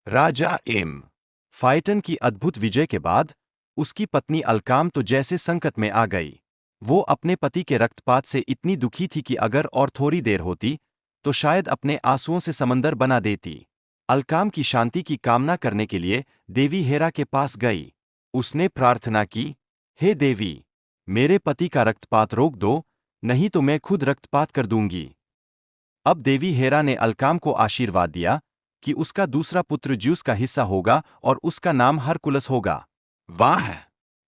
राजा M Phaeton की अद्भुत विजय के बाद उसकी पत्नी अलकाम तो जैसे संकट में आ गई। वो अपने पति के रक्तपात से इतनी दुखी थी कि अगर और थोड़ी देर होती तो शायद अपने आंसुओं से समंदर बना देती। अलकाम की शांति की कामना करने के लिए देवी हेरा के पास गई। उसने प्रार्थना की, हे देवी, मेरे पति का रक्तपात रोक दो, नहीं तो मैं खुद रक्तपात कर दूंगी। अब देवी हेरा ने अलकाम को आशीर्वाद दिया कि उसका दूसरा पुत्र ज्यूस का हिस्सा होगा और उसका नाम हरकुलस होगा। वाह!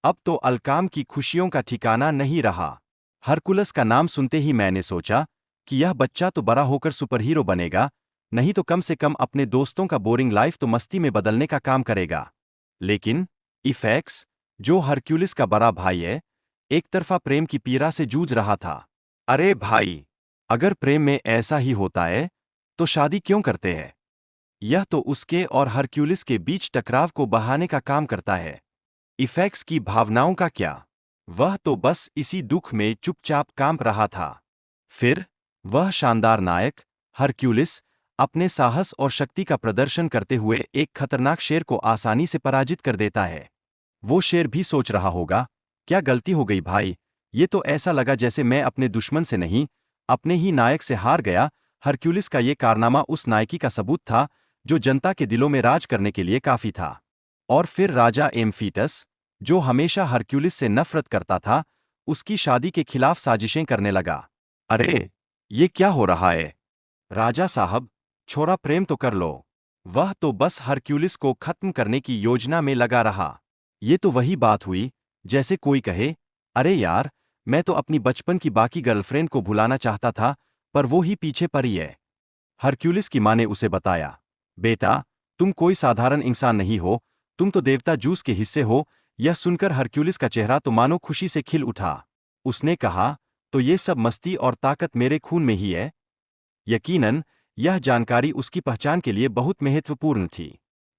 अब तो अलकाम की खुशियों का ठिकाना नहीं रहा। हरकुलस का नाम सुनते ही मैंने सोचा कि यह बच्चा तो बड़ा होकर सुपरहीरो बनेगा, नहीं तो कम से कम अपने दोस्तों का बोरिंग लाइफ तो मस्ती में बदलने का काम करेगा। लेकिन इफेक्स, जो हरक्यूलिस का बड़ा भाई है, एक तरफा प्रेम की पीड़ा से जूझ रहा था। अरे भाई, अगर प्रेम में ऐसा ही होता है तो शादी क्यों करते हैं? यह तो उसके और हरक्यूलिस के बीच टकराव को बढ़ाने का काम करता है। इफेक्स की भावनाओं का क्या? वह तो बस इसी दुख में चुपचाप कांप रहा था। फिर वह शानदार नायक हरक्यूलिस अपने साहस और शक्ति का प्रदर्शन करते हुए एक खतरनाक शेर को आसानी से पराजित कर देता है। वो शेर भी सोच रहा होगा, क्या गलती हो गई भाई, ये तो ऐसा लगा जैसे मैं अपने दुश्मन से नहीं, अपने ही नायक से हार गया। हरक्यूलिस का ये कारनामा उस नायकी का सबूत था जो जनता के दिलों में राज करने के लिए काफी था। और फिर राजा एम्फीटस, जो हमेशा हरक्यूलिस से नफरत करता था, उसकी शादी के खिलाफ साजिशें करने लगा। अरे, ये क्या हो रहा है? राजा साहब, छोरा प्रेम तो कर लो। वह तो बस हरक्यूलिस को खत्म करने की योजना में लगा रहा। ये तो वही बात हुई जैसे कोई कहे, अरे यार, मैं तो अपनी बचपन की बाकी गर्लफ्रेंड को भुलाना चाहता था, पर वो ही पीछे पड़ी है। हरक्यूलिस की माँ ने उसे बताया, बेटा, तुम कोई साधारण इंसान नहीं हो, तुम तो देवता जूस के हिस्से हो। यह सुनकर हरक्यूलिस का चेहरा तो मानो खुशी से खिल उठा। उसने कहा, तो ये सब मस्ती और ताकत मेरे खून में ही है? यकीनन, यह जानकारी उसकी पहचान के लिए बहुत महत्वपूर्ण थी।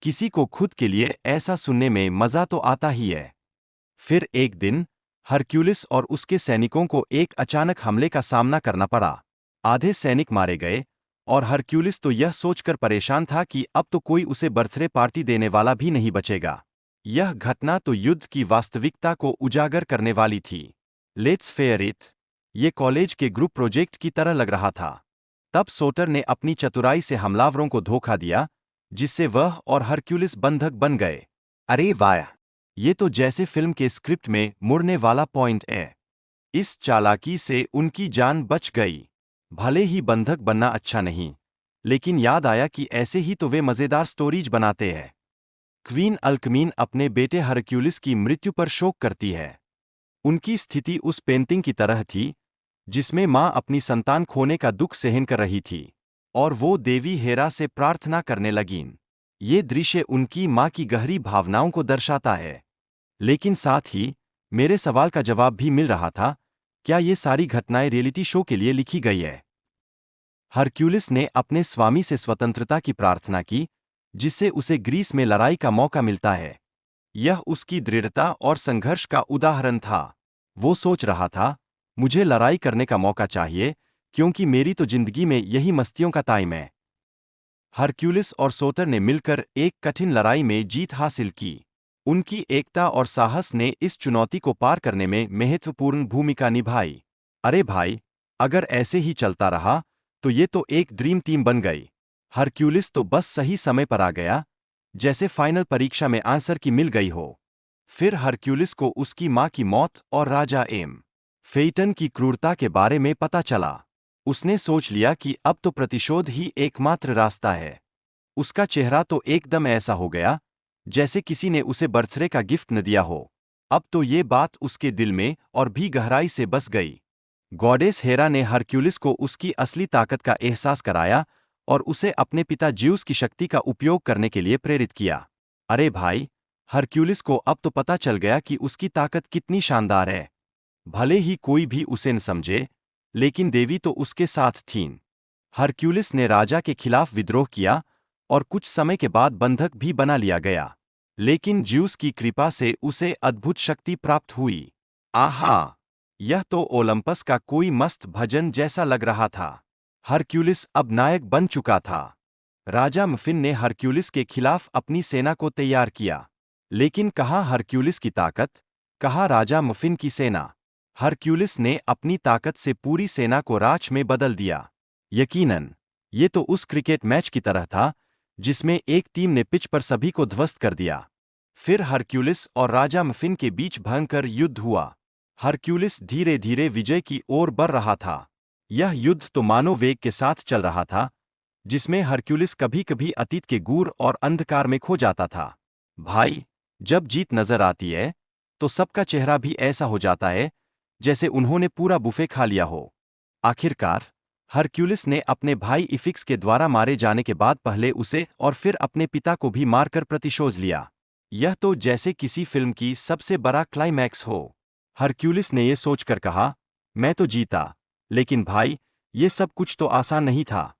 किसी को खुद के लिए ऐसा सुनने में मजा तो आता ही है। फिर एक दिन हरक्यूलिस और उसके सैनिकों को एक अचानक हमले का सामना करना पड़ा। आधे सैनिक मारे गए और हरक्यूलिस तो यह सोचकर परेशान था कि अब तो कोई उसे बर्थडे पार्टी देने वाला भी नहीं बचेगा। यह घटना तो युद्ध की वास्तविकता को उजागर करने वाली थी। लेट्स फेयर इट, ये कॉलेज के ग्रुप प्रोजेक्ट की तरह लग रहा था। तब सोटर ने अपनी चतुराई से हमलावरों को धोखा दिया, जिससे वह और हरक्यूलिस बंधक बन गए। अरे वाह! ये तो जैसे फिल्म के स्क्रिप्ट में मुड़ने वाला पॉइंट है। इस चालाकी से उनकी जान बच गई। भले ही बंधक बनना अच्छा नहीं, लेकिन याद आया कि ऐसे ही तो वे मजेदार स्टोरीज बनाते हैं। क्वीन अल्कमीन अपने बेटे हरक्यूलिस की मृत्यु पर शोक करती है। उनकी स्थिति उस पेंटिंग की तरह थी जिसमें मां अपनी संतान खोने का दुख सहन कर रही थी, और वो देवी हेरा से प्रार्थना करने लगीं। ये दृश्य उनकी मां की गहरी भावनाओं को दर्शाता है। लेकिन साथ ही मेरे सवाल का जवाब भी मिल रहा था, क्या ये सारी घटनाएं रियलिटी शो के लिए लिखी गई है? हरक्यूलिस ने अपने स्वामी से स्वतंत्रता की प्रार्थना की, जिससे उसे ग्रीस में लड़ाई का मौका मिलता है। यह उसकी दृढ़ता और संघर्ष का उदाहरण था। वो सोच रहा था, मुझे लड़ाई करने का मौका चाहिए, क्योंकि मेरी तो जिंदगी में यही मस्तियों का टाइम है। हरक्यूलिस और सोटर ने मिलकर एक कठिन लड़ाई में जीत हासिल की। उनकी एकता और साहस ने इस चुनौती को पार करने में महत्वपूर्ण भूमिका निभाई। अरे भाई, अगर ऐसे ही चलता रहा तो ये तो एक ड्रीम टीम बन गई। हरक्यूलिस तो बस सही समय पर आ गया, जैसे फाइनल परीक्षा में आंसर की मिल गई हो। फिर हरक्यूलिस को उसकी मां की मौत और राजा एम फेइटन की क्रूरता के बारे में पता चला। उसने सोच लिया कि अब तो प्रतिशोध ही एकमात्र रास्ता है। उसका चेहरा तो एकदम ऐसा हो गया जैसे किसी ने उसे बर्थडे का गिफ्ट न दिया हो। अब तो ये बात उसके दिल में और भी गहराई से बस गई। गॉडेस हेरा ने हरक्यूलिस को उसकी असली ताकत का एहसास कराया और उसे अपने पिता ज्यूस की शक्ति का उपयोग करने के लिए प्रेरित किया। अरे भाई, हरक्यूलिस को अब तो पता चल गया कि उसकी ताकत कितनी शानदार है। भले ही कोई भी उसे न समझे, लेकिन देवी तो उसके साथ थीं। हरक्यूलिस ने राजा के खिलाफ विद्रोह किया और कुछ समय के बाद बंधक भी बना लिया गया। लेकिन ज्यूस की कृपा से उसे अद्भुत शक्ति प्राप्त हुई। आहा! यह तो ओलंपस का कोई मस्त भजन जैसा लग रहा था। हरक्यूलिस अब नायक बन चुका था। राजा मफिन ने हरक्यूलिस के खिलाफ अपनी सेना को तैयार किया। लेकिन कहाँ हरक्यूलिस की ताकत, कहाँ राजा मफिन की सेना। हरक्यूलिस ने अपनी ताकत से पूरी सेना को राख में बदल दिया। यकीनन, ये तो उस क्रिकेट मैच की तरह था जिसमें एक टीम ने पिच पर सभी को ध्वस्त कर दिया। फिर हरक्यूलिस और राजा मफिन के बीच भयंकर युद्ध हुआ। हरक्यूलिस धीरे धीरे विजय की ओर बढ़ रहा था। यह युद्ध तो मानो वेग के साथ चल रहा था, जिसमें हरक्यूलिस कभी कभी अतीत के गूढ़ और अंधकार में खो जाता था। भाई, जब जीत नजर आती है तो सबका चेहरा भी ऐसा हो जाता है जैसे उन्होंने पूरा बुफे खा लिया हो। आखिरकार हरक्यूलिस ने अपने भाई इफिक्स के द्वारा मारे जाने के बाद पहले उसे और फिर अपने पिता को भी मारकर प्रतिशोध लिया। यह तो जैसे किसी फिल्म की सबसे बड़ा क्लाइमैक्स हो। हरक्यूलिस ने यह सोचकर कहा, मैं तो जीता, लेकिन भाई, ये सब कुछ तो आसान नहीं था।